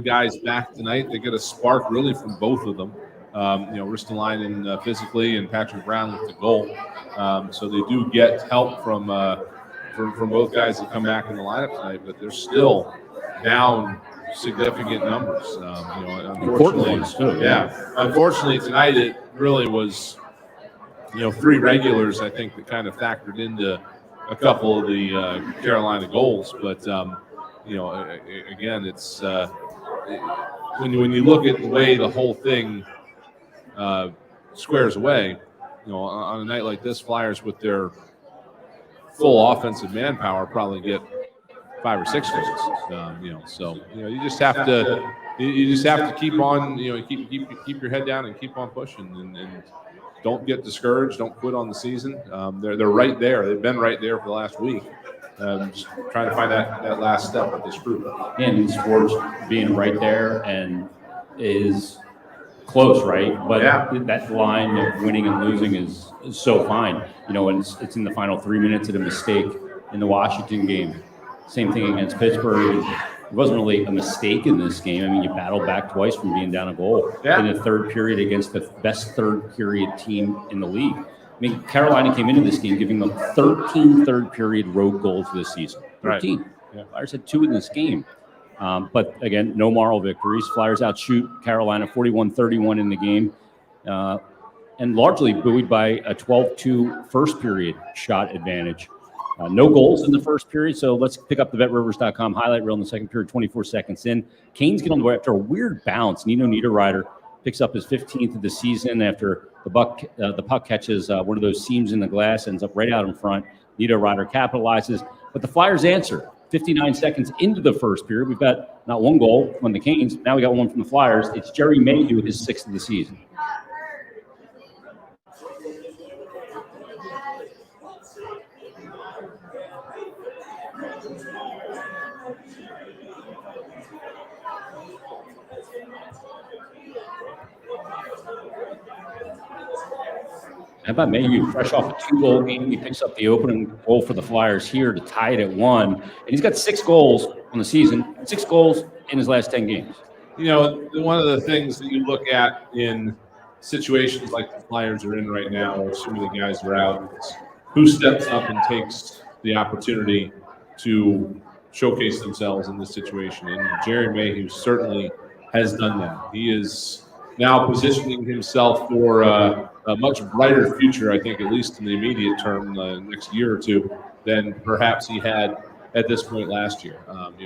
guys back tonight. They get a spark really from both of them. Ristolainen physically and Patrick Brown with the goal. So they do get help from both guys that come back in the lineup tonight, but they're still down significant numbers. Unfortunately tonight it really was, three regulars I think that kind of factored into a couple of the Carolina goals. But again, it's when you look at the way the whole thing squares away, on a night like this, Flyers with their full offensive manpower probably get 5 or 6 goals. So you just have to keep on, keep your head down and keep on pushing and don't get discouraged. Don't quit on the season. They're right there. They've been right there for the last week. Just trying to find that last step with this group. And sports being right there and is close, right? But that line of winning and losing is so fine. And it's in the final 3 minutes of a mistake in the Washington game. Same thing against Pittsburgh. It wasn't really a mistake in this game. I mean, you battled back twice from being down a goal in the third period against the best third period team in the league. I mean, Carolina came into this game giving them 13 third period road goals this season. 13. Right. Yeah. Flyers had 2 in this game. But again, no moral victories. Flyers outshoot Carolina 41-31 in the game. And largely buoyed by a 12-2 first period shot advantage. No goals in the first period, so let's pick up the BetRivers.com highlight reel in the second period, 24 seconds in. Canes get on the way after a weird bounce. Nino Niederreiter picks up his 15th of the season after the puck catches one of those seams in the glass, ends up right out in front. Niederreiter capitalizes, but the Flyers answer. 59 seconds into the first period, we've got not one goal from the Canes. Now we got one from the Flyers. It's Jerry Mayhew, his 6th of the season. How about Mayhew, fresh off a 2-goal game? He picks up the opening goal for the Flyers here to tie it at 1. And he's got 6 goals on the season, 6 goals in his last 10 games. One of the things that you look at in situations like the Flyers are in right now, where so many guys are out, is who steps up and takes the opportunity to showcase themselves in this situation. And Jerry Mayhew certainly has done that. He is now positioning himself for a much brighter future, I think, at least in the immediate term, next year or two, than perhaps he had at this point last year.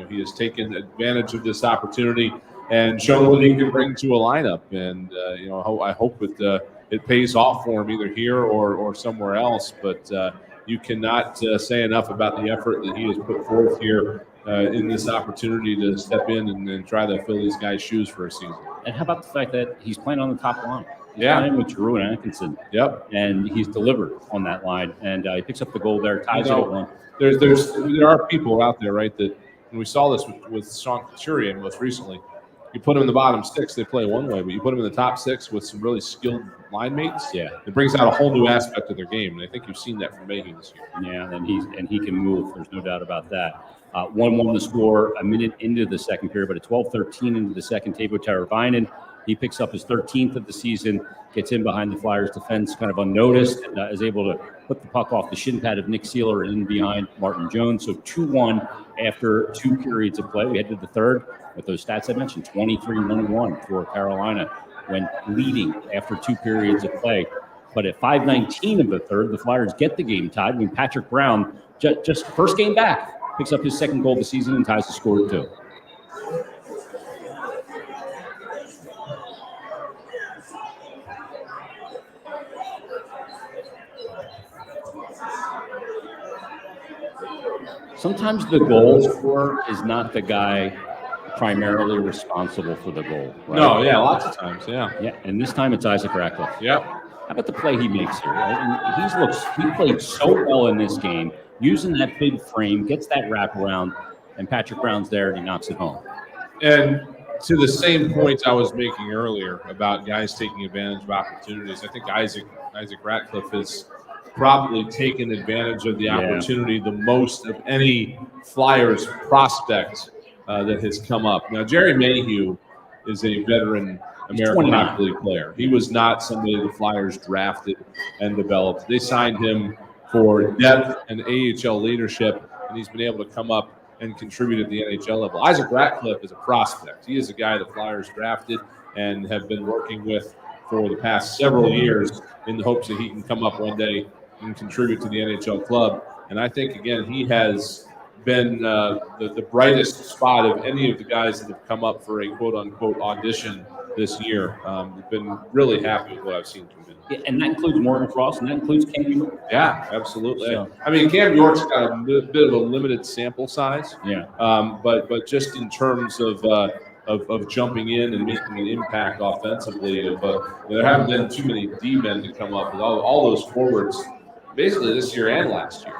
He has taken advantage of this opportunity and shown what he can bring to a lineup. And, I hope it pays off for him either here or somewhere else. But you cannot say enough about the effort that he has put forth here in this opportunity to step in and try to fill these guys' shoes for a season. And how about the fact that he's playing on the top line? He's playing with Giroux and Atkinson. Yep. And he's delivered on that line. And he picks up the goal there, ties it at 1. There are people out there, right, that when we saw this with Sean Couturier most recently, you put him in the bottom 6, they play one way, but you put him in the top 6 with some really skilled line mates, it brings out a whole new aspect of their game. And I think you've seen that from Mayhew this year. Yeah, and he can move. There's no doubt about that. 1-1 the score a minute into the second period, but at 12-13 into the second, Teuvo Teravainen, he picks up his 13th of the season, gets in behind the Flyers defense kind of unnoticed, and is able to put the puck off the shin pad of Nick Seeler and in behind Martin Jones. So 2-1 after 2 periods of play. We head to the third with those stats I mentioned, 23-1 for Carolina when leading after 2 periods of play. But at 5:19 of the third, the Flyers get the game tied when Patrick Brown, just first game back, picks up his 2nd goal of the season and ties the score at 2. Sometimes the goal scorer is not the guy primarily responsible for the goal. Right? No, lots of times, Yeah, and this time it's Isaac Ratcliffe. Yep. How about the play he makes here? Right? He played so well in this game, using that big frame, gets that wraparound, and Patrick Brown's there and he knocks it home. And to the same point I was making earlier about guys taking advantage of opportunities, I think Isaac Ratcliffe has probably taken advantage of the opportunity the most of any Flyers prospect that has come up. Now, Jerry Mayhew is a veteran American Hockey League player. He was not somebody the Flyers drafted and developed. They signed him for depth and AHL leadership, and he's been able to come up and contribute at the NHL level. Isaac Ratcliffe is a prospect. He is a guy the Flyers drafted and have been working with for the past several years in the hopes that he can come up one day and contribute to the NHL club. And I think, again, he has been the brightest spot of any of the guys that have come up for a quote-unquote audition this year. I've been really happy with what I've seen from him. Yeah, and that includes Morgan Frost, and that includes Cam York. Yeah, absolutely. So, I mean, Cam York's got a bit of a limited sample size. Yeah. But just in terms of jumping in and making an impact offensively, there haven't been too many D-men to come up with all those forwards, basically this year and last year.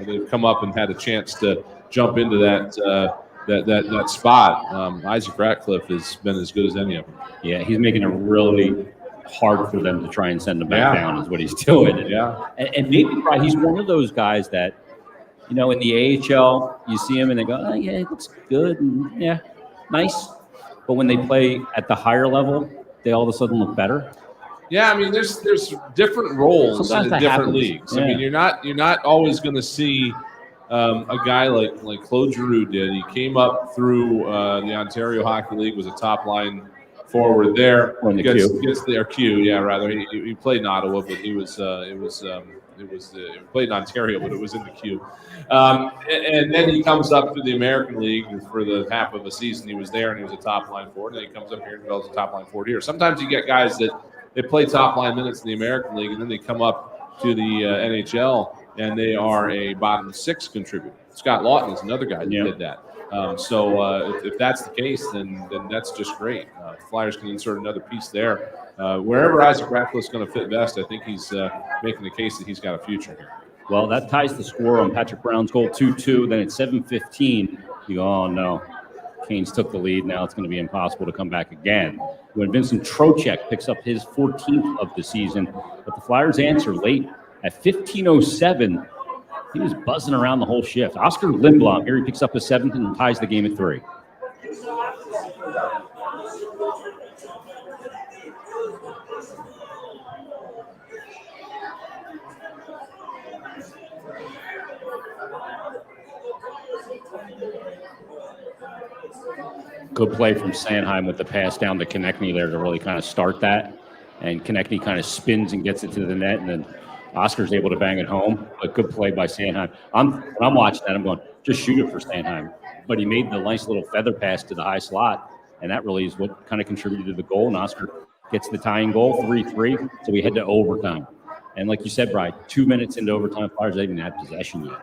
They've come up and had a chance to jump into that spot. Isaac Ratcliffe has been as good as any of them. Yeah, he's making it really hard for them to try and send him back down is what he's doing. Yeah. And maybe he's one of those guys that, in the AHL, you see him and they go, oh, yeah, it looks good. And, yeah, nice. But when they play at the higher level, they all of a sudden look better. Yeah, I mean, there's different roles Sometimes in different happens. leagues. Yeah. I mean, you're not always going to see a guy like Claude Giroux did. He came up through the Ontario Hockey League, was a top line forward there. Or in the gets their Q. Yeah, rather he played in Ottawa, but he played in Ontario, but it was in the Q. And then he comes up to the American League for the half of a season. He was there and he was a top line forward. And then he comes up here and develops a top line forward here. Sometimes you get guys that they play top line minutes in the American League, and then they come up to the NHL and they are a bottom six contributor. Scott Lawton is another guy that did that. So if that's the case, then that's just great. Flyers can insert another piece there. Wherever Isaac Ratcliffe's going to fit best, I think he's making the case that he's got a future here. Well, that ties the score on Patrick Brown's goal 2-2. Then at 7:15, you go, oh, no. Canes took the lead. Now it's going to be impossible to come back again. When Vincent Trocheck picks up his 14th of the season, but the Flyers answer late at 15:07. He was buzzing around the whole shift. Oscar Lindblom here, he picks up his 7th and ties the game at 3. Good play from Sanheim with the pass down to Konechny there to really kind of start that. And Konechny kind of spins and gets it to the net, and then Oscar's able to bang it home. A good play by Sanheim. When I'm watching that, I'm going, just shoot it for Sanheim. But he made the nice little feather pass to the high slot, and that really is what kind of contributed to the goal. And Oscar gets the tying goal, 3-3. So we head to overtime. And like you said, Brian, 2 minutes into overtime, Flyers haven't even had possession yet.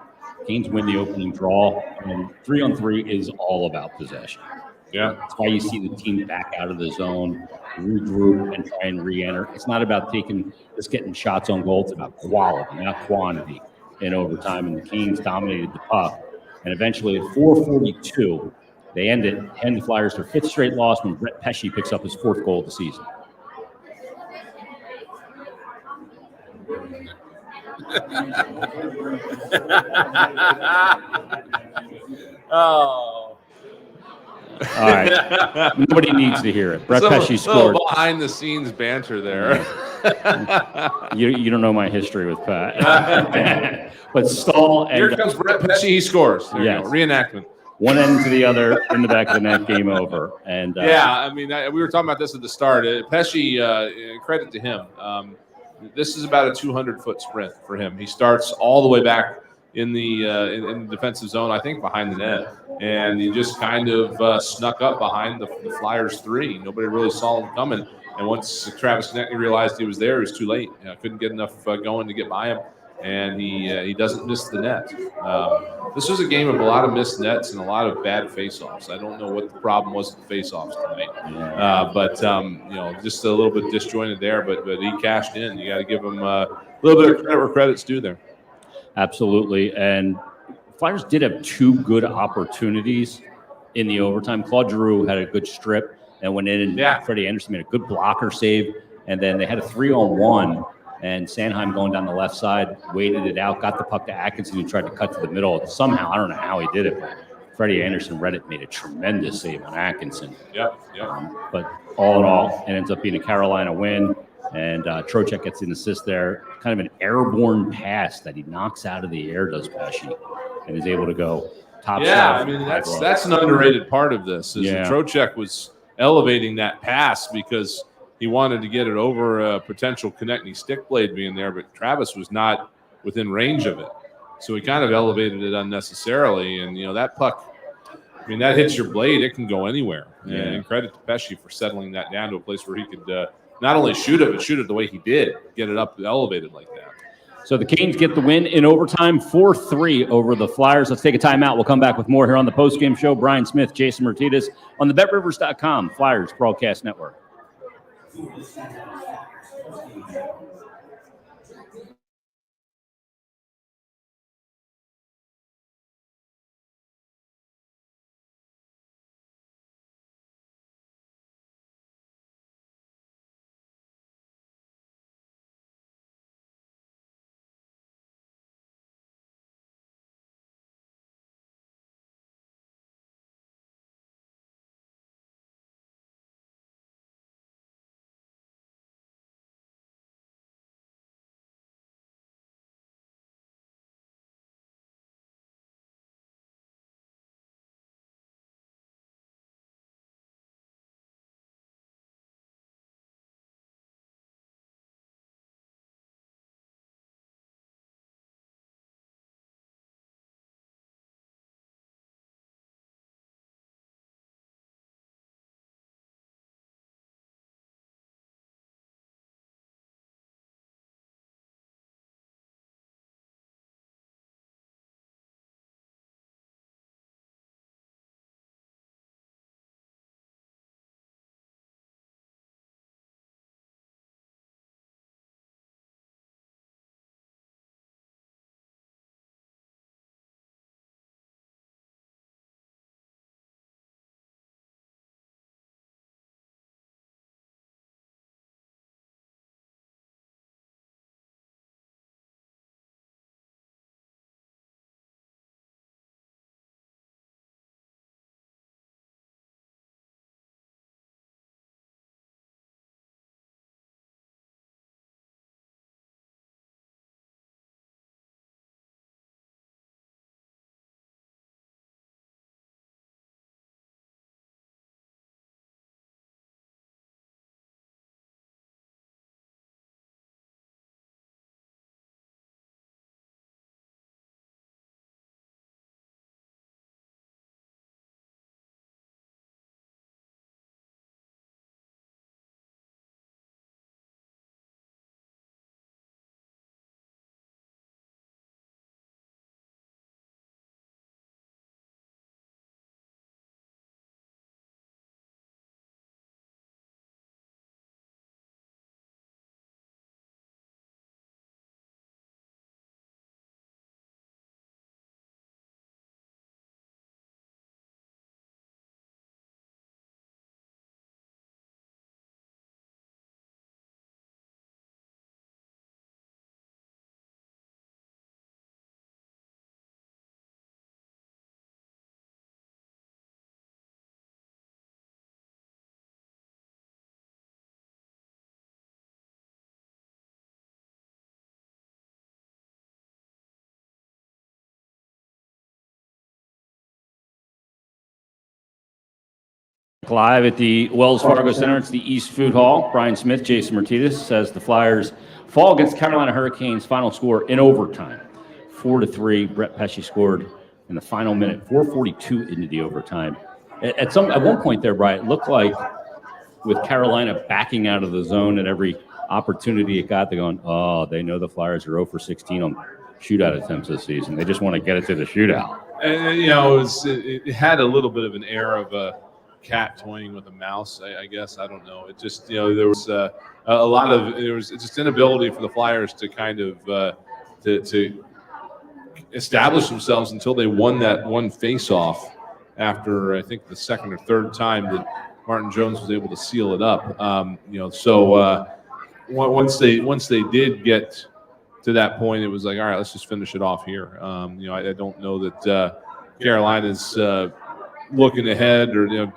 Canes win the opening draw, and 3-on-3 is all about possession. Yeah. That's why you see the team back out of the zone, regroup, and try and re-enter. It's not about just getting shots on goal. It's about quality, not quantity in overtime. And the Canes dominated the puck. And eventually at 4:42, they hand the Flyers their 5th straight loss when Brett Pesce picks up his 4th goal of the season. Oh. All right. Nobody needs to hear it. Brett Pesce scored. Behind-the-scenes banter there. You don't know my history with Pat. But Stahl. Here comes Brett Pesce. He scores. There you go. Reenactment. One end to the other, in the back of the net, game over. And I mean, we were talking about this at the start. Pesce, credit to him. This is about a 200-foot sprint for him. He starts all the way back in the defensive zone, I think behind the net, and he just kind of snuck up behind the Flyers 3. Nobody really saw him coming, and once Travis Konechny realized he was there, it was too late. Couldn't get enough going to get by him, and he doesn't miss the net. This was a game of a lot of missed nets and a lot of bad face-offs. I don't know what the problem was with the face-offs tonight, but just a little bit disjointed there. But he cashed in. You got to give him a little bit of credit where credit's due there. Absolutely. And Flyers did have 2 good opportunities in the overtime. Claude Giroux had a good strip and went in, and Freddie Anderson made a good blocker save. And then they had a 3-on-1, and Sanheim going down the left side, waited it out, got the puck to Atkinson, who tried to cut to the middle. Somehow, I don't know how he did it, but Freddie Anderson Reddit made a tremendous save on Atkinson. Yep. But all in all, it ends up being a Carolina win. And Trocheck gets an assist there, kind of an airborne pass that he knocks out of the air, does Pesci, and is able to go top Yeah, shelf. I mean, that's an underrated part of this, is that Trocheck was elevating that pass because he wanted to get it over a potential Konechny stick blade being there, but Travis was not within range of it. So he kind of elevated it unnecessarily. And, that puck, I mean, that hits your blade, it can go anywhere. Yeah. And credit to Pesci for settling that down to a place where he could not only shoot it, but shoot it the way he did, get it up elevated like that. So the Canes get the win in overtime, 4-3 over the Flyers. Let's take a timeout. We'll come back with more here on the postgame show. Brian Smith, Jason Martinez on the BetRivers.com Flyers Broadcast Network. Live at the Wells Fargo Center. It's the East Food Hall. Brian Smith, Jason Martinez says the Flyers fall against Carolina Hurricanes. Final score in overtime, 4-3. Brett Pesci scored in the final minute, 4:42 into the overtime. At one point there, Brian, it looked like with Carolina backing out of the zone at every opportunity it got, they're going, they know the Flyers are 0-for-16 on shootout attempts this season. They just want to get it to the shootout. And it had a little bit of an air of a cat toying with a mouse, I guess. I don't know. It just, there was a lot of, there was just inability for the Flyers to kind of to establish themselves until they won that one face-off after, I think, the second or third time that Martin Jones was able to seal it up. Once they did get to that point, it was like, all right, let's just finish it off here. I don't know that Carolina's looking ahead or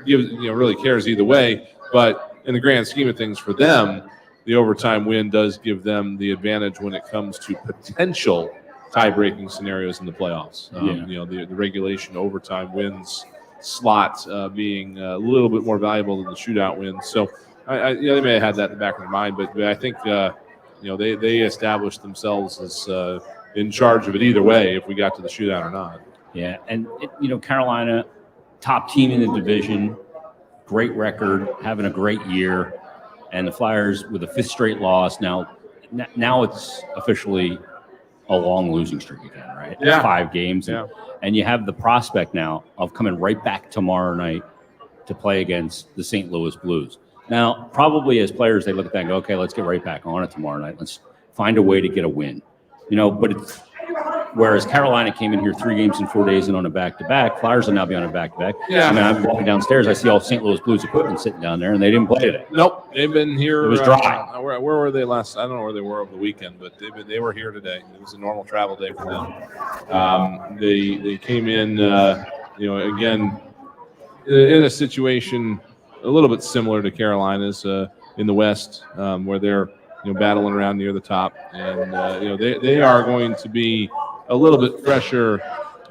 really cares either way. But in the grand scheme of things for them, the overtime win does give them the advantage when it comes to potential tie-breaking scenarios in the playoffs. The regulation overtime wins slot being a little bit more valuable than the shootout wins. So they may have had that in the back of their mind, but I think they established themselves as in charge of it either way if we got to the shootout or not. Yeah, and Carolina, top team in the division, great record, having a great year, and the Flyers with a 5th straight loss. Now it's officially a long losing streak again, right? Yeah. 5 games, and you have the prospect now of coming right back tomorrow night to play against the St. Louis Blues. Now, probably as players, they look at that and go, okay, let's get right back on it tomorrow night. Let's find a way to get a win. But whereas Carolina came in here 3 games in 4 days and on a back-to-back, Flyers will now be on a back-to-back. Yeah. I'm walking downstairs, I see all St. Louis Blues equipment sitting down there, and they didn't play today. Nope, they've been here. It was dry. Where were they last? I don't know where they were over the weekend, but they were here today. It was a normal travel day for them. They came in, again, in a situation a little bit similar to Carolina's in the West, where they're battling around near the top, and they are going to be a little bit fresher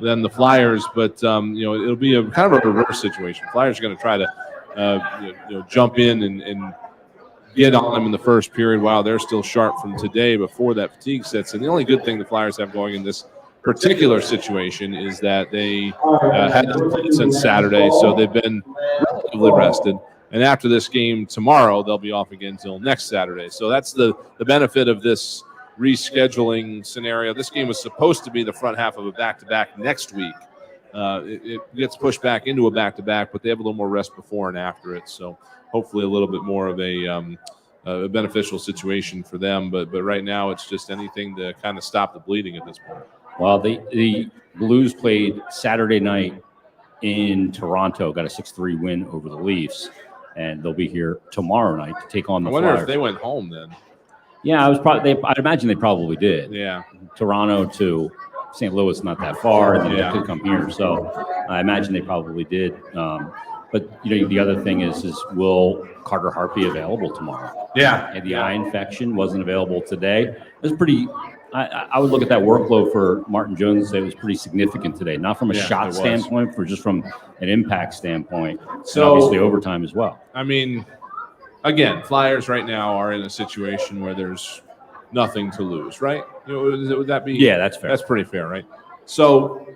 than the Flyers, but it'll be a kind of a reverse situation. Flyers are going to try to jump in and get on them in the first period while they're still sharp from today before that fatigue sets in. The only good thing the Flyers have going in this particular situation is that they hadn't played since Saturday, so they've been relatively rested. And after this game tomorrow, they'll be off again until next Saturday. So that's the benefit of this rescheduling scenario. This game was supposed to be the front half of a back-to-back next week. It gets pushed back into a back-to-back, but they have a little more rest before and after it. So hopefully a little bit more of a beneficial situation for them. But right now it's just anything to kind of stop the bleeding at this point. Well, the Blues played Saturday night in Toronto, got a 6-3 win over the Leafs, and they'll be here tomorrow night to take on the Flyers. I wonder if they went home then. Yeah, I'd imagine they probably did. Yeah. Toronto to St. Louis, not that far, and then they could come here. So I imagine they probably did. But the other thing is will Carter Hart be available tomorrow? Yeah. And the eye infection wasn't available today. It was pretty. I would look at that workload for Martin Jones and say it was pretty significant today, not from a shot standpoint, but just from an impact standpoint. So obviously overtime as well. I mean, again, Flyers right now are in a situation where there's nothing to lose, right? Would that be? Yeah, that's fair. That's pretty fair, right? So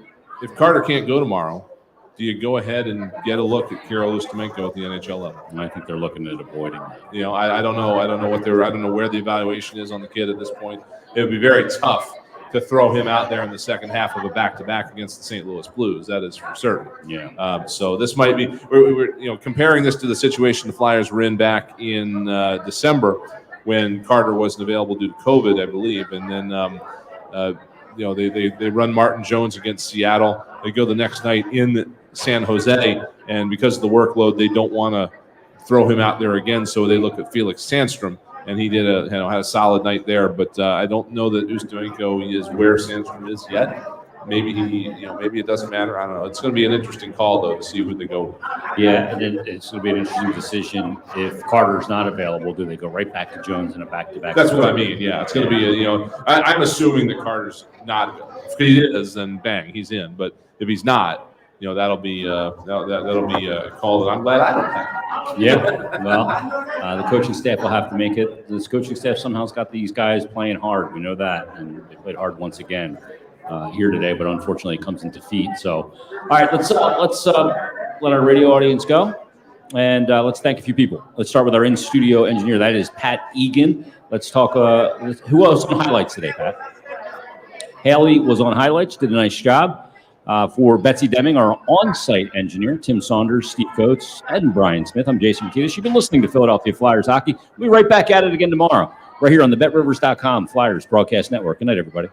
if Carter can't go tomorrow, do you go ahead and get a look at Kirill Ustimenko at the NHL level? And I think they're looking at avoiding that. I don't know. I don't know where the evaluation is on the kid at this point. It would be very tough to throw him out there in the second half of a back-to-back against the St. Louis Blues. That is for certain. Yeah. So this might be we're comparing this to the situation the Flyers were in back in December when Carter wasn't available due to COVID, I believe, and then they run Martin Jones against Seattle. They go the next night in San Jose, and because of the workload, they don't want to throw him out there again. So they look at Felix Sandstrom, and he did had a solid night there. But I don't know that Ustimenko is where Sandstrom is yet. Maybe maybe it doesn't matter. I don't know. It's going to be an interesting call though to see who they go. Yeah, and then it's going to be an interesting decision if Carter's not available. Do they go right back to Jones in a back-to-back? That's what I mean. Yeah, it's going to be I'm assuming that Carter's not available. If he is, then bang, he's in. But if he's not, that'll be a call that I'm glad I don't have. Yeah, well, the coaching staff will have to make it. This coaching staff somehow's got these guys playing hard. We know that, and they played hard once again here today, but unfortunately it comes in defeat. So, all right, let's let our radio audience go, and let's thank a few people. Let's start with our in-studio engineer. That is Pat Egan. Let's talk. Who else on highlights today, Pat? Haley was on highlights, did a nice job. For Betsy Deming, our on-site engineer, Tim Saunders, Steve Coates, and Brian Smith. I'm Jason McKeevis. You've been listening to Philadelphia Flyers Hockey. We'll be right back at it again tomorrow, right here on the BetRivers.com Flyers Broadcast Network. Good night, everybody.